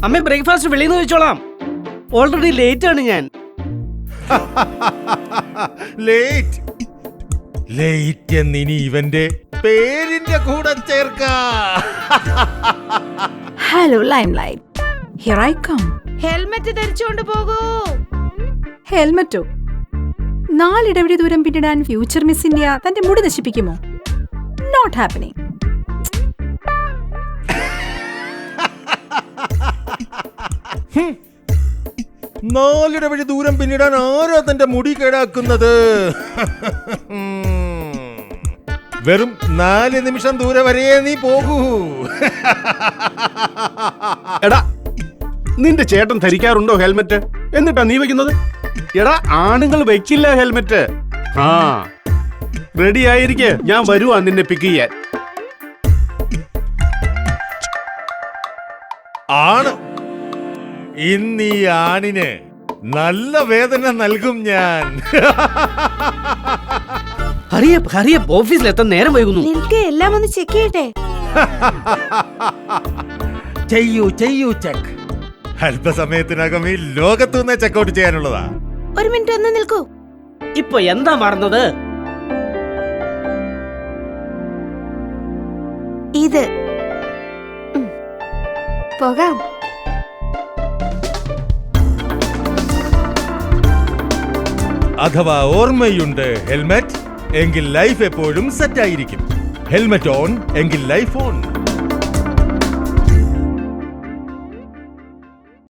അമ്മ ബ്രേക്ക്ഫാസ്റ്റ് വെളിയിൽ നിന്ന് വെച്ചോളാം. ഓൾറെഡി ലേറ്റ് ആണ് ഞാൻ. ലേറ്റ് എന്നിനി ഇവന്റെ പേരിന്റെ കൂടെ ചേർക്ക. Hello limelight, here I come. Helmet ധരിച്ചുകൊണ്ട് പോകൂ. ഹെൽമറ്റോ? 4 ഇടവഴി ദൂരം പിന്നിടാൻ ഫ്യൂച്ചർ മിസ് ഇന്ത്യ തന്റെ മുടി നശിപ്പിക്കുമോ? Not happening. നാലിട വഴി ദൂരം പിന്നിടാൻ ആരാ തന്റെ മുടി കേടാക്കുന്നത്? വെറും 4 നിമിഷം ദൂരെ വരെ നീ പോകൂ. എടാ, നിന്റെ ചേട്ടൻ ധരിക്കാറുണ്ടോ ഹെൽമെറ്റ്? എന്നിട്ടാ നീ വെക്കുന്നത്? എടാ, ആണുങ്ങൾ വെക്കില്ല ഹെൽമെറ്റ്. ആ, റെഡി ആയിരിക്കെ, ഞാൻ വരുവാ നിന്നെ പിക്ക് ചെയ്യാൻ. ആണ്, ഇന്ന് ഈ ആണിന് നല്ല വേദന നൽകും ഞാൻ. ഹറിയപ്പ് ഓഫീസിലെത്താൻ നേരം വൈകുന്നു. നിനക്ക് എല്ലാം ഒന്ന് ചെക്ക് ചെയ്യട്ടെ. ചെയ്യൂ ചെക്ക്. അല്പസമയത്തിനകം ഈ ലോകത്തുനിന്ന് ചെക്കൗട്ട് ചെയ്യാനുള്ളതാ. ഒരു മിനിറ്റ് ഒന്ന് നിൽക്കൂ. ഇപ്പൊ എന്താ മറന്നത്? ഇത് പോകാം. അഥവാ ഓർമ്മയുണ്ട് ഹെൽമെറ്റ് എങ്കിൽ ലൈഫ് എപ്പോഴും സെറ്റ് ആയിരിക്കും. ഹെൽമെറ്റ് ഓൺ എങ്കിൽ ലൈഫ് ഓൺ.